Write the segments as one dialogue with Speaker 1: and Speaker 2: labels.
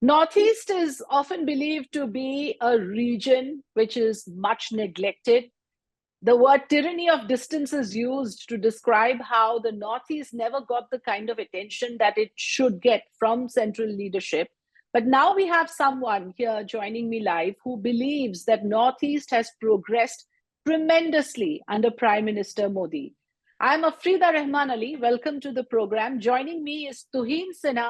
Speaker 1: Northeast is often believed to be a region which is much neglected. The word tyranny of distance is used to describe how the Northeast never got the kind of attention that it should get from central leadership. But now we have someone here joining me live who believes that Northeast has progressed tremendously under Prime Minister Modi. I'm Afrida Rahman Ali. Welcome to the program. Joining me is Tuhin Sinha,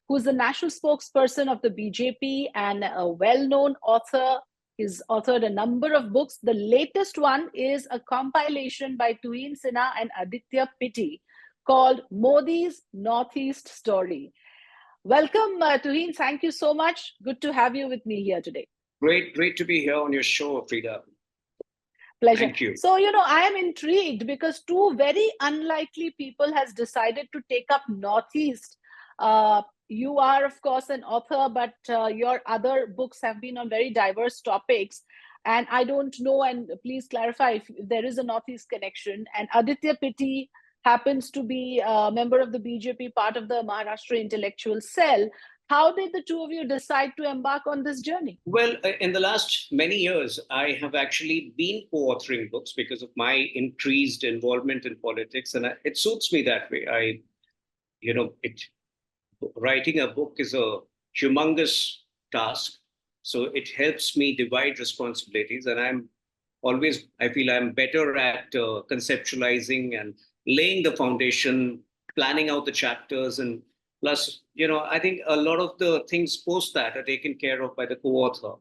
Speaker 1: who's the national spokesperson of the BJP and a well-known author. He's authored a number of books. The latest one is a compilation by Tuhin Sinha and Aditya Pitti called Modi's Northeast Story. Welcome, Tuhin. Thank you so much. Good to have you with me here today.
Speaker 2: Great to be here on your show, Frida.
Speaker 1: Pleasure.
Speaker 2: Thank you.
Speaker 1: So, I am intrigued because two very unlikely people has decided to take up Northeast. You are, of course, an author, but your other books have been on very diverse topics. And I don't know, and please clarify if there is a Northeast connection. And Aditya Pitti happens to be a member of the BJP, part of the Maharashtra intellectual cell. How did the two of you decide to embark on this journey?
Speaker 2: Well, in the last many years, I have actually been co-authoring books because of my increased involvement in politics. And it suits me that way. Writing a book is a humongous task. So it helps me divide responsibilities. And I feel I'm better at conceptualizing and laying the foundation, planning out the chapters. And plus, I think a lot of the things post that are taken care of by the co-author.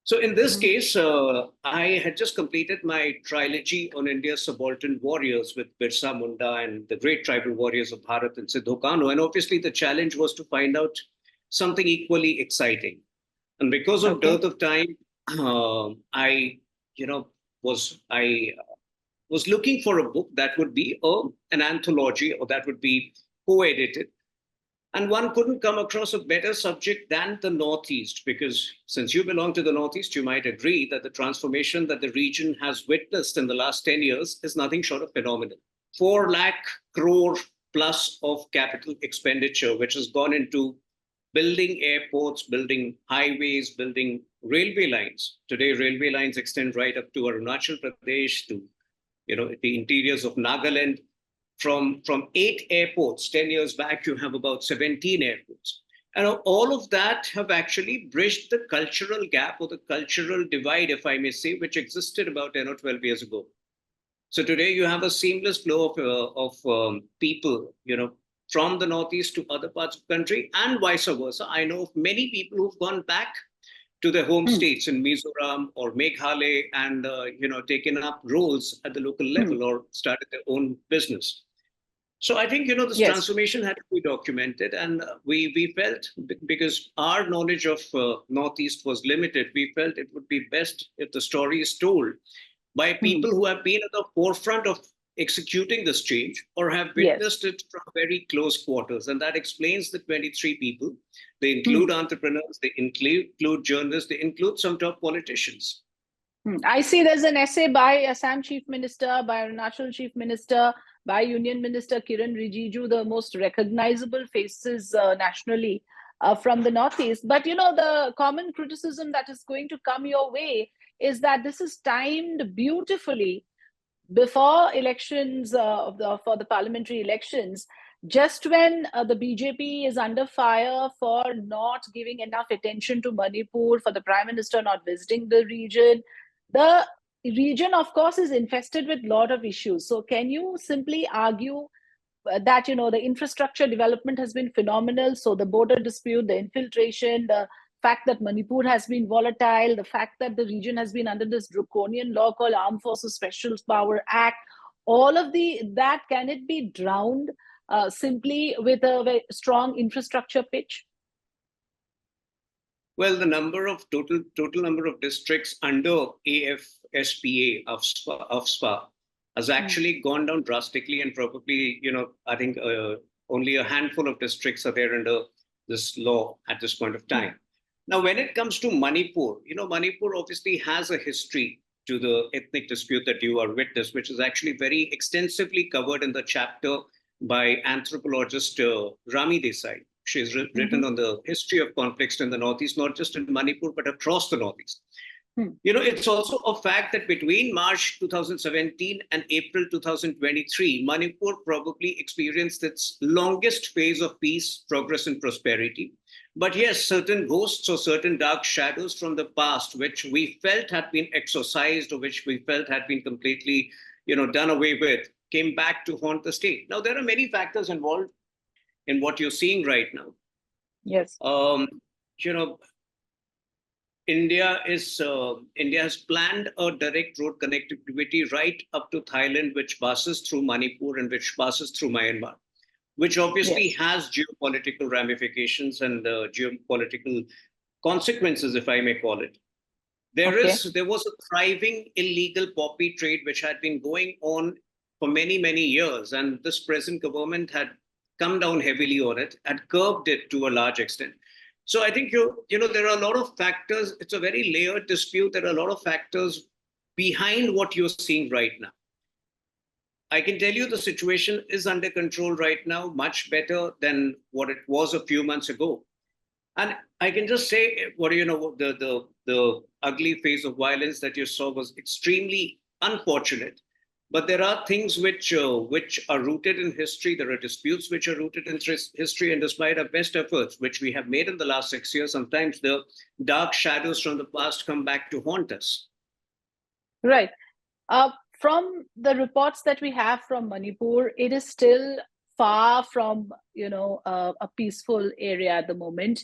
Speaker 2: So in this case, I had just completed my trilogy on India's subaltern warriors with Birsa Munda and the great tribal warriors of Bharat and Sidhu Kanu. And obviously the challenge was to find out something equally exciting. And because of dearth of time, I was looking for a book that would be an anthology or that would be co-edited. And one couldn't come across a better subject than the Northeast, because since you belong to the Northeast, you might agree that the transformation that the region has witnessed in the last 10 years is nothing short of phenomenal. 4 lakh crore plus of capital expenditure, which has gone into building airports, building highways, building railway lines. Today, railway lines extend right up to Arunachal Pradesh, to the interiors of Nagaland. From 8 airports, 10 years back, you have about 17 airports. And all of that have actually bridged the cultural gap or the cultural divide, if I may say, which existed about 10 or 12 years ago. So today you have a seamless flow of people, from the Northeast to other parts of the country and vice versa. I know of many people who've gone back to their home states in Mizoram or Meghalaya and, taken up roles at the local level or started their own business. So I think, this transformation had to be documented. And we felt, because our knowledge of Northeast was limited, we felt it would be best if the story is told by people who have been at the forefront of executing this change or have witnessed it from very close quarters. And that explains the 23 people. They include entrepreneurs, they include journalists, they include some top politicians.
Speaker 1: I see there's an essay by Assam Chief Minister, by Arunachal Chief Minister, by Union Minister Kiran Rijiju, the most recognizable faces nationally from the Northeast. But, the common criticism that is going to come your way is that this is timed beautifully before elections, for the parliamentary elections, just when the BJP is under fire for not giving enough attention to Manipur, for the Prime Minister not visiting the region. The region, of course, is infested with a lot of issues. So can you simply argue that, the infrastructure development has been phenomenal? So the border dispute, the infiltration, the fact that Manipur has been volatile, the fact that the region has been under this draconian law called Armed Forces Special Power Act, all of that, can it be drowned simply with a very strong infrastructure pitch?
Speaker 2: Well, the total number of districts under AFSPA of SPA has actually gone down drastically, and probably, I think only a handful of districts are there under this law at this point of time. Now, when it comes to Manipur, Manipur obviously has a history to the ethnic dispute that you are witness, which is actually very extensively covered in the chapter by anthropologist Rami Desai. She's written on the history of conflicts in the Northeast, not just in Manipur, but across the Northeast. It's also a fact that between March 2017 and April 2023, Manipur probably experienced its longest phase of peace, progress, and prosperity. But yes, certain ghosts or certain dark shadows from the past, which we felt had been exorcised or which we felt had been completely, done away with, came back to haunt the state. Now, there are many factors involved in what you're seeing right now.
Speaker 1: Yes.
Speaker 2: India has planned a direct road connectivity right up to Thailand, which passes through Manipur and which passes through Myanmar, which obviously has geopolitical ramifications and geopolitical consequences, if I may call it. There was a thriving illegal poppy trade which had been going on for many, many years, and this present government had come down heavily on it, had curbed it to a large extent. So I think there are a lot of factors. It's a very layered dispute. There are a lot of factors behind what you're seeing right now. I can tell you the situation is under control right now, much better than what it was a few months ago. And I can just say, the ugly phase of violence that you saw was extremely unfortunate. But there are things which are rooted in history. There are disputes which are rooted in history. And despite our best efforts, which we have made in the last 6 years, sometimes the dark shadows from the past come back to haunt us.
Speaker 1: Right. From the reports that we have from Manipur, it is still far from, a peaceful area at the moment.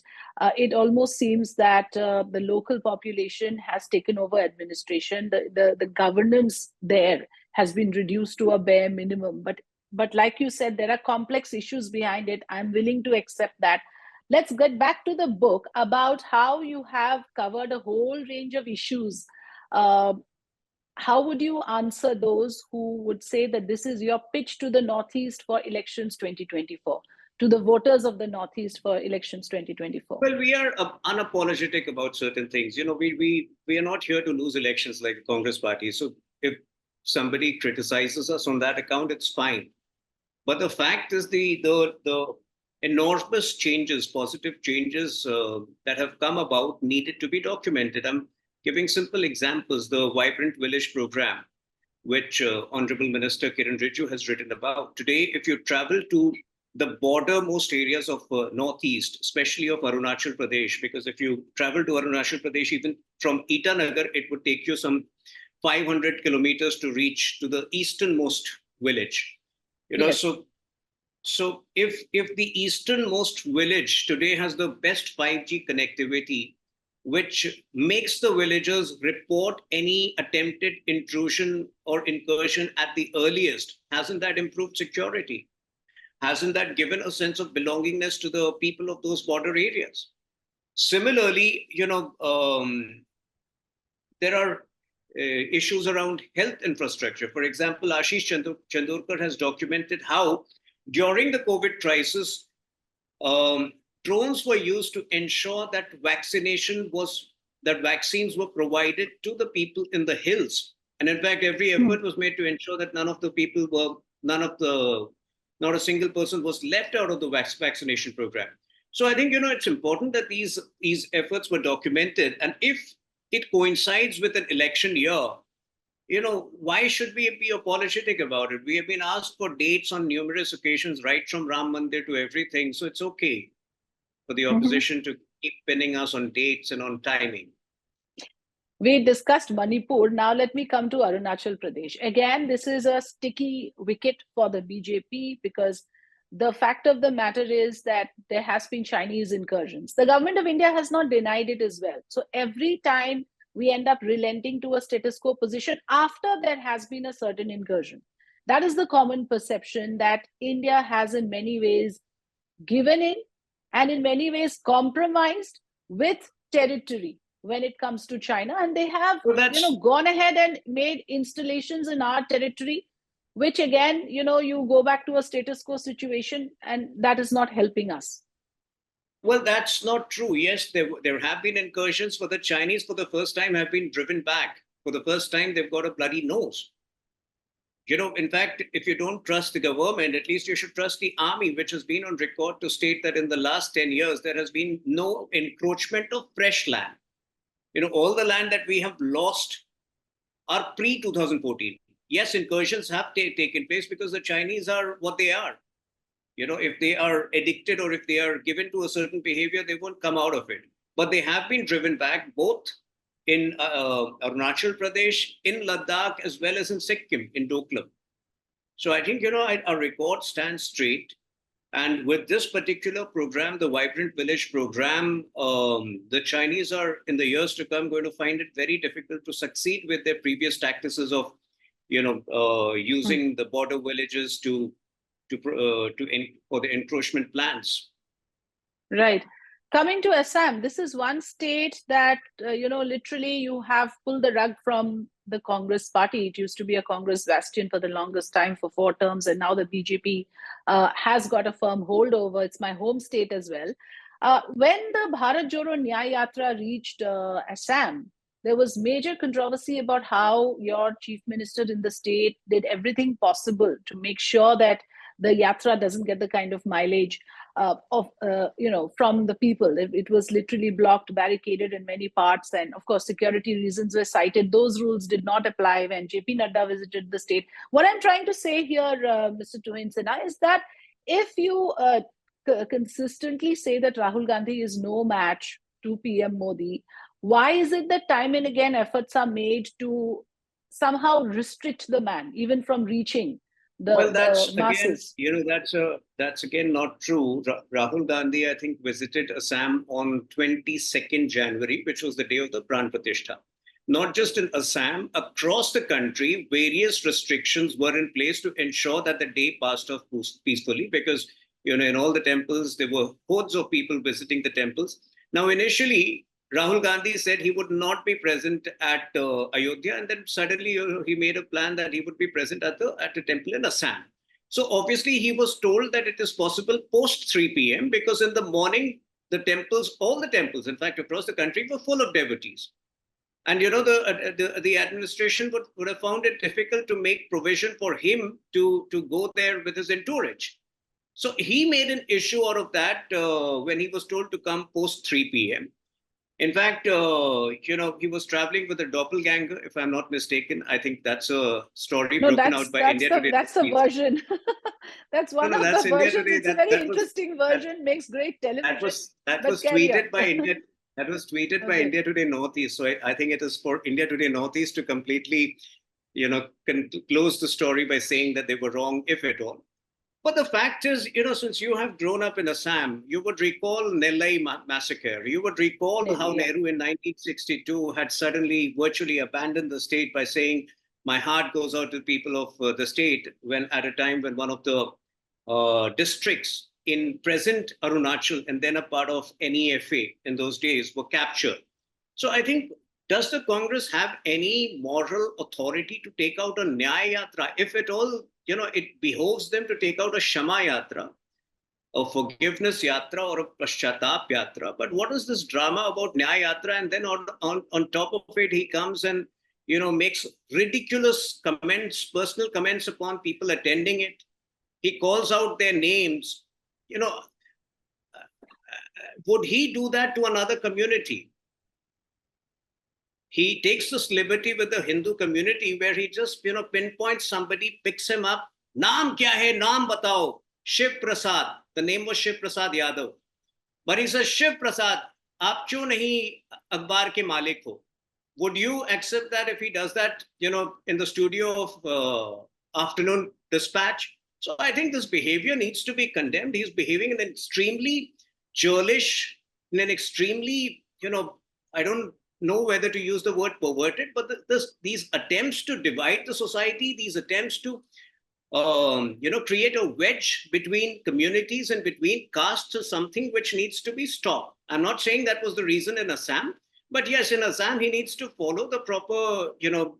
Speaker 1: It almost seems that the local population has taken over administration. The governance there has been reduced to a bare minimum. But like you said, there are complex issues behind it. I'm willing to accept that. Let's get back to the book about how you have covered a whole range of issues. How would you answer those who would say that this is your pitch to the Northeast for elections 2024, to the voters of the Northeast for elections 2024?
Speaker 2: Well, we are unapologetic about certain things. We are not here to lose elections like the Congress party. So if somebody criticizes us on that account, it's fine. But the fact is the enormous changes, positive changes that have come about needed to be documented. I'm giving simple examples. The Vibrant Village program, which Honorable Minister Kiran Rijiju has written about. Today, if you travel to the bordermost areas of Northeast, especially of Arunachal Pradesh, because if you travel to Arunachal Pradesh, even from Itanagar, it would take you some 500 kilometers to reach to the easternmost village. So if the easternmost village today has the best 5G connectivity, which makes the villagers report any attempted intrusion or incursion at the earliest, hasn't that improved security? Hasn't that given a sense of belongingness to the people of those border areas? Similarly, there are issues around health infrastructure. For example, Ashish Chandorkar has documented how during the COVID crisis, drones were used to ensure that vaccines were provided to the people in the hills. And in fact, every effort was made to ensure that not a single person was left out of the vaccination program. So I think, it's important that these efforts were documented. And if it coincides with an election year, why should we be apologetic about it? We have been asked for dates on numerous occasions, right from Ram Mandir to everything. So it's okay for the opposition to keep pinning us on dates and on timing.
Speaker 1: We discussed Manipur. Now let me come to Arunachal Pradesh. Again, this is a sticky wicket for the BJP because the fact of the matter is that there has been Chinese incursions. The government of India has not denied it as well. So every time we end up relenting to a status quo position after there has been a certain incursion. That is the common perception, that India has in many ways given in and in many ways compromised with territory when it comes to China. And they have gone ahead and made installations in our territory, which again, you go back to a status quo situation, and that is not helping us.
Speaker 2: Well, that's not true. Yes, there have been incursions, for the Chinese for the first time have been driven back. For the first time, they've got a bloody nose. In fact, if you don't trust the government, at least you should trust the army, which has been on record to state that in the last 10 years, there has been no encroachment of fresh land. All the land that we have lost are pre-2014. Yes, incursions have taken place because the Chinese are what they are. If they are addicted or if they are given to a certain behavior, they won't come out of it. But they have been driven back both in Arunachal Pradesh, in Ladakh, as well as in Sikkim, in Doklam. So I think, our record stands straight. And with this particular program, the Vibrant Village program, the Chinese are, in the years to come, going to find it very difficult to succeed with their previous tactics of, using the border villages for the encroachment plans.
Speaker 1: Right. Coming to Assam, this is one state that, literally you have pulled the rug from the Congress party. It used to be a Congress bastion for the longest time, for 4 terms, and now the BJP has got a firm hold over. It's my home state as well. When the Bharat Jodo Nyay Yatra reached Assam, there was major controversy about how your chief minister in the state did everything possible to make sure that the yatra doesn't get the kind of mileage from the people. It was literally blocked, barricaded in many parts, and of course security reasons were cited. Those rules did not apply when JP Nadda visited the state. What I'm trying to say here, Mr. Tuhin Sinha, is that if you consistently say that Rahul Gandhi is no match to PM Modi, why is it that time and again efforts are made to somehow restrict the man even from reaching the masses?
Speaker 2: Again, that's again not true. Rahul Gandhi, I think, visited Assam on 22nd January, which was the day of the Pran Pratishtha. Not just in Assam, across the country, various restrictions were in place to ensure that the day passed off peacefully, because in all the temples there were hordes of people visiting the temples. Now, initially, Rahul Gandhi said he would not be present at Ayodhya, and then suddenly he made a plan that he would be present at a temple in Assam. So obviously he was told that it is possible post 3 p.m. because in the morning all the temples, in fact, across the country were full of devotees. And the administration would have found it difficult to make provision for him to go there with his entourage. So he made an issue out of that when he was told to come post 3 p.m. In fact, he was traveling with a doppelganger, if I'm not mistaken. I think that's a story broken out by India Today.
Speaker 1: That's the version. That's one of the versions. It's a very interesting version, makes great television.
Speaker 2: That was tweeted by India. That was tweeted by India Today Northeast. So I think it is for India Today Northeast to completely, close the story by saying that they were wrong, if at all. But the fact is, since you have grown up in Assam, you would recall Nellai massacre. You would recall how Nehru in 1962 had suddenly virtually abandoned the state by saying, my heart goes out to the people of the state, when at a time when one of the districts in present Arunachal and then a part of NEFA in those days were captured. So I think, does the Congress have any moral authority to take out a Nyay Yatra? If at all, it behoves them to take out a Shama Yatra, a forgiveness Yatra, or a Paschatap Yatra. But what is this drama about Nyay Yatra? And then on top of it, he comes and, makes ridiculous comments, personal comments upon people attending it. He calls out their names. Would he do that to another community? He takes this liberty with the Hindu community where he just, pinpoints somebody, picks him up. Naam kya hai? Naam batao. Shiv Prasad. The name was Shiv Prasad Yadav. But he says, Shiv Prasad, aap kyun nahi akhbar ke malik ho? Would you accept that if he does that, in the studio of Afternoon Dispatch? So I think this behavior needs to be condemned. He's behaving in an extremely churlish, in an extremely, I don't know whether to use the word perverted, but these attempts to divide the society, these attempts to, create a wedge between communities and between castes is something which needs to be stopped. I'm not saying that was the reason in Assam, but yes, in Assam, he needs to follow the proper,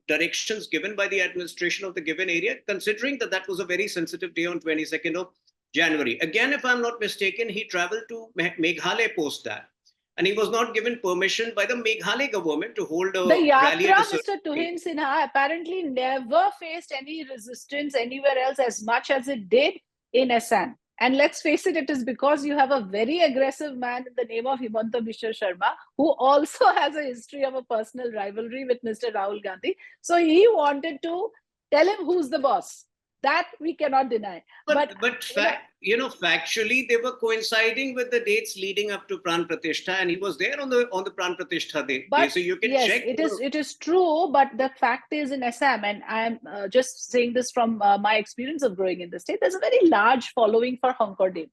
Speaker 2: directions given by the administration of the given area, considering that was a very sensitive day on 22nd of January. Again, if I'm not mistaken, he traveled to Meghalaya post that. And he was not given permission by the Meghalaya government to hold a
Speaker 1: The
Speaker 2: rally at
Speaker 1: Yatra,
Speaker 2: a certain
Speaker 1: Mr. Tuhin Sinha, apparently never faced any resistance anywhere else as much as it did in Assam. And let's face it, it is because you have a very aggressive man in the name of Himanta Biswa Sharma, who also has a history of a personal rivalry with Mr. Rahul Gandhi. So he wanted to tell him who's the boss. That we cannot deny.
Speaker 2: But factually, they were coinciding with the dates leading up to Pran Pratishtha, and he was there on the Pran Pratishtha day.
Speaker 1: But
Speaker 2: So you can
Speaker 1: yes,
Speaker 2: check.
Speaker 1: it is true. But the fact is, in Assam, and I am just saying this from my experience of growing in the state, there's a very large following for Hongkor Day,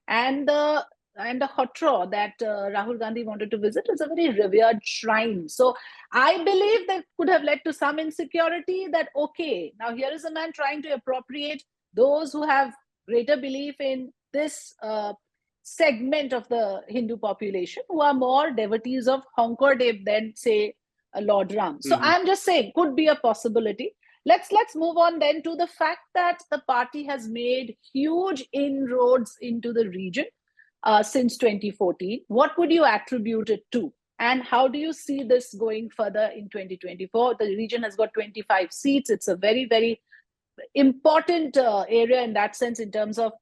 Speaker 1: and the Hotro that Rahul Gandhi wanted to visit is a very revered shrine. So I believe that could have led to some insecurity. That okay, now here is a man trying to appropriate those who have greater belief in this segment of the Hindu population who are more devotees of Hongkor Dev than say Lord Ram. So I'm just saying could be a possibility. Let's move on then to the fact that the party has made huge inroads into the region since 2014. What would you attribute it to? And how do you see this going further in 2024? The region has got 25 seats. It's a very, very important area in that sense in terms of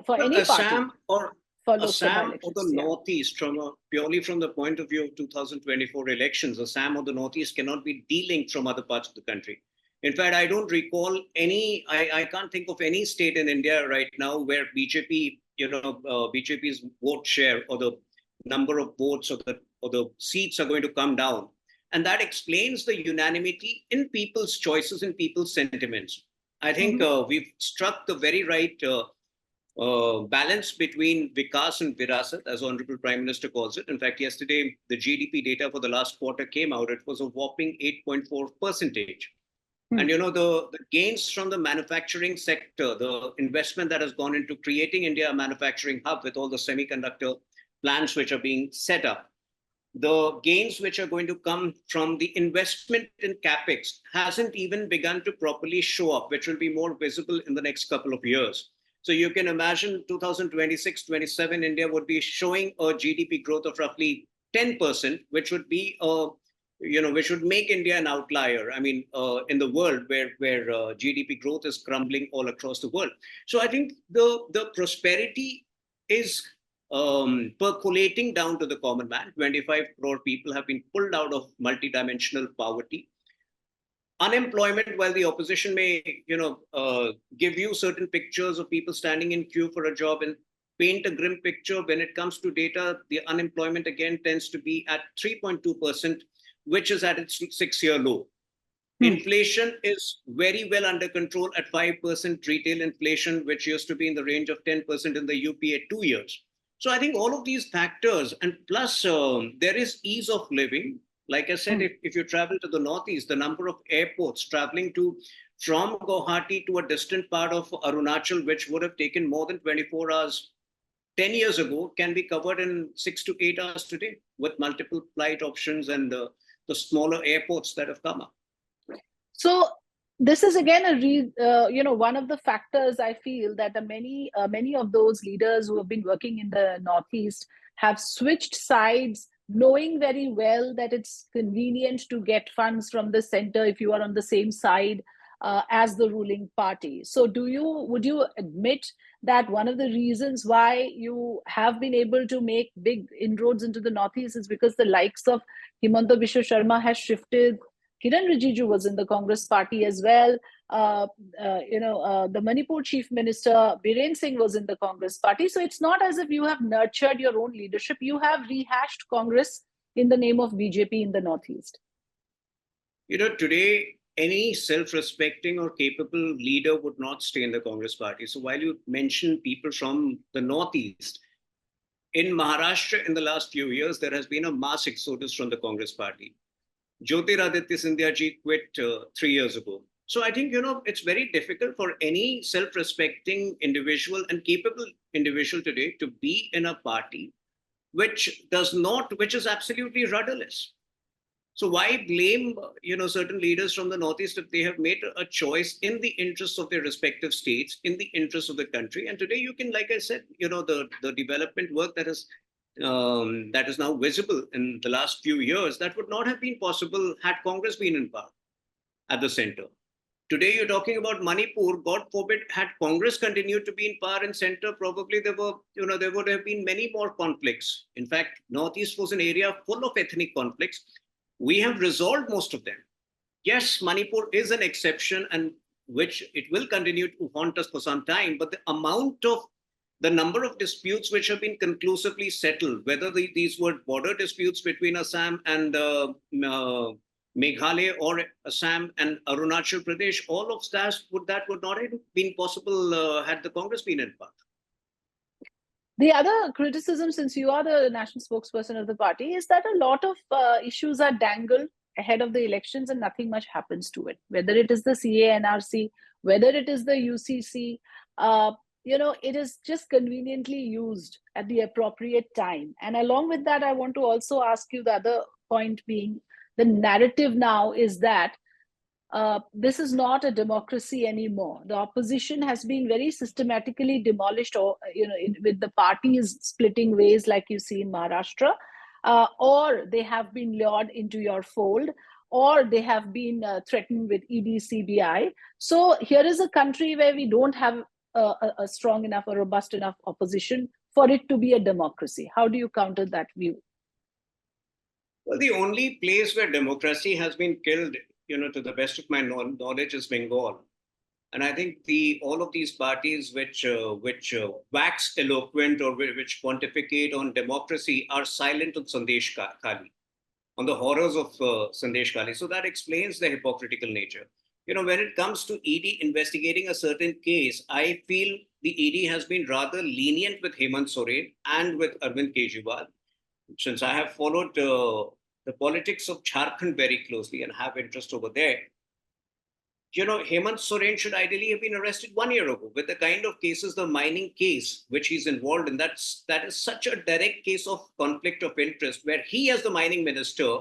Speaker 1: for any
Speaker 2: Assam
Speaker 1: party.
Speaker 2: Assam or the Northeast, purely from the point of view of 2024 elections, Assam or the Northeast cannot be delinked from other parts of the country. In fact, I don't recall I can't think of any state in India right now where BJP's vote share or the number of votes or the seats are going to come down. And that explains the unanimity in people's choices and people's sentiments. I think we've struck the very right balance between Vikas and Virasat, as Honorable Prime Minister calls it. In fact, yesterday, the GDP data for the last quarter came out. It was a whopping 8.4%. And, the gains from the manufacturing sector, the investment that has gone into creating India a manufacturing hub with all the semiconductor plants which are being set up, the gains which are going to come from the investment in capex hasn't even begun to properly show up, which will be more visible in the next couple of years. So you can imagine 2026-27, India would be showing a GDP growth of roughly 10%, which would be which would make India an outlier. I mean, in the world where GDP growth is crumbling all across the world. So I think the prosperity is percolating down to the common man. 25 crore people have been pulled out of multidimensional poverty. Unemployment, while the opposition may, give you certain pictures of people standing in queue for a job and paint a grim picture, when it comes to data, the unemployment again tends to be at 3.2%, which is at its 6-year low. Inflation is very well under control at 5% retail inflation, which used to be in the range of 10% in the UP at 2 years. So I think all of these factors, and plus there is ease of living. Like I said, if you travel to the Northeast, the number of airports traveling from Guwahati to a distant part of Arunachal, which would have taken more than 24 hours 10 years ago, can be covered in 6 to 8 hours today with multiple flight options and the smaller airports that have come up.
Speaker 1: So this is again one of the factors I feel that many of those leaders who have been working in the Northeast have switched sides, knowing very well that it's convenient to get funds from the center if you are on the same side as the ruling party. So would you admit that one of the reasons why you have been able to make big inroads into the Northeast is because the likes of Himanta Biswa Sharma has shifted? Kiran Rijiju was in the Congress party as well. The Manipur chief minister, Biren Singh, was in the Congress party. So it's not as if you have nurtured your own leadership. You have rehashed Congress in the name of BJP in the Northeast.
Speaker 2: Today, any self-respecting or capable leader would not stay in the Congress party. So while you mention people from the Northeast, in Maharashtra in the last few years, there has been a mass exodus from the Congress party. Jyotiraditya Scindia ji quit 3 years ago. So I think, it's very difficult for any self-respecting individual and capable individual today to be in a party which is absolutely rudderless. So why blame, certain leaders from the Northeast if they have made a choice in the interests of their respective states, in the interests of the country? And today you can, like I said, the development work that has that is now visible in the last few years, that would not have been possible had Congress been in power at the center. Today, you're talking about Manipur. God forbid, had Congress continued to be in power and center, probably there would have been many more conflicts. In fact, Northeast was an area full of ethnic conflicts. We have resolved most of them. Yes, Manipur is an exception, and which it will continue to haunt us for some time. But the number of disputes which have been conclusively settled, whether these were border disputes between Assam and Meghalaya or Assam and Arunachal Pradesh, all of that would not have been possible had the Congress been in power.
Speaker 1: The other criticism, since you are the national spokesperson of the party, is that a lot of issues are dangled ahead of the elections and nothing much happens to it. Whether it is the CA-NRC, whether it is the UCC, it is just conveniently used at the appropriate time. And along with that, I want to also ask you the other point being, the narrative now is that this is not a democracy anymore. The opposition has been very systematically demolished, or with the parties splitting ways, like you see in Maharashtra, or they have been lured into your fold, or they have been threatened with ED, CBI. So here is a country where we don't have a strong enough or robust enough opposition for it to be a democracy. How do you counter that view?
Speaker 2: Well, the only place where democracy has been killed, to the best of my knowledge, is Bengal. And I think all of these parties which wax eloquent or which pontificate on democracy are silent on Sandesh Kali, on the horrors of Sandesh Kali. So that explains the hypocritical nature. When it comes to ED investigating a certain case, I feel the ED has been rather lenient with Hemant Soren and with Arvind Kejriwal. Since I have followed the politics of Jharkhand very closely and have interest over there, Hemant Soren should ideally have been arrested 1 year ago with the kind of cases, the mining case, which he's involved in. That is such a direct case of conflict of interest, where he, as the mining minister,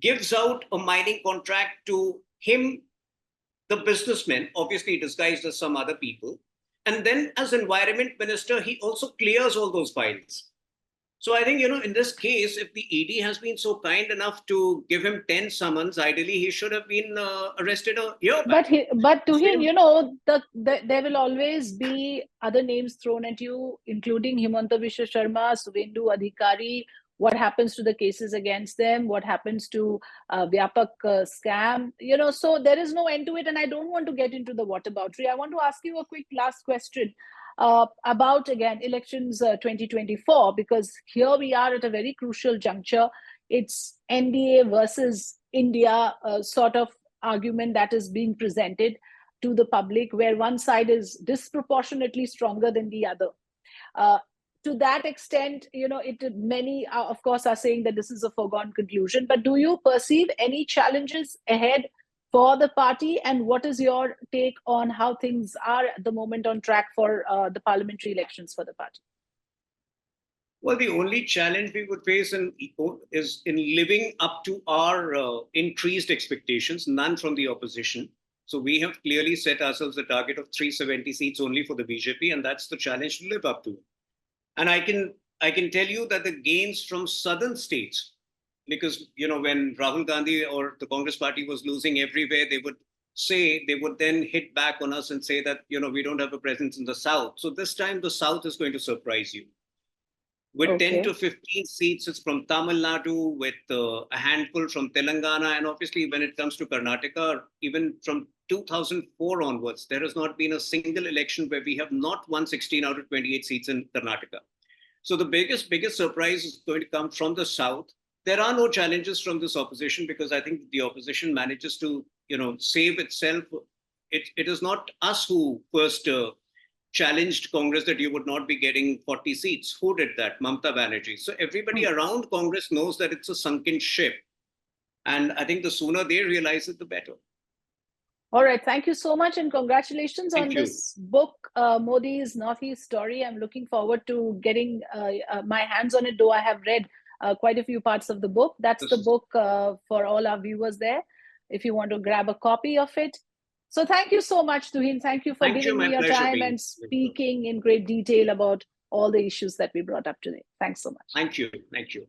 Speaker 2: gives out a mining contract to him, the businessman, obviously disguised as some other people. And then as environment minister, he also clears all those files. So I think, in this case, if the ED has been so kind enough to give him 10 summons, ideally he should have been arrested a year back.
Speaker 1: But to him, there will always be other names thrown at you, including Himanta Biswa Sharma, Suvendu Adhikari. What happens to the cases against them? What happens to Vyapak scam? So there is no end to it. And I don't want to get into the whataboutery. I want to ask you a quick last question. About, again, elections 2024, because here we are at a very crucial juncture. It's NDA versus India sort of argument that is being presented to the public, where one side is disproportionately stronger than the other. To that extent, many, of course, are saying that this is a foregone conclusion. But do you perceive any challenges ahead for the party, and what is your take on how things are at the moment on track for the parliamentary elections for the party?
Speaker 2: Well, the only challenge we would face is in living up to our increased expectations, none from the opposition. So we have clearly set ourselves a target of 370 seats only for the BJP, and that's the challenge to live up to. And I can tell you that the gains from southern states, because, when Rahul Gandhi or the Congress party was losing everywhere, they would then hit back on us and say that, we don't have a presence in the South. So this time the South is going to surprise you. With 10 to 15 seats, it's from Tamil Nadu, with a handful from Telangana. And obviously, when it comes to Karnataka, even from 2004 onwards, there has not been a single election where we have not won 16 out of 28 seats in Karnataka. So the biggest surprise is going to come from the South. There are no challenges from this opposition, because I think the opposition manages to, save itself. It is not us who first challenged Congress that you would not be getting 40 seats. Who did that? Mamata Banerjee. So everybody around Congress knows that it's a sunken ship. And I think the sooner they realize it, the better.
Speaker 1: All right. Thank you so much. And congratulations on this book, Modi's Northeast Story. I'm looking forward to getting my hands on it, though I have read quite a few parts of the book. That's the book for all our viewers there, if you want to grab a copy of it. So thank you so much, Tuhin. Thank you for giving me your time and speaking in great detail about all the issues that we brought up today. Thanks so much.
Speaker 2: Thank you. Thank you.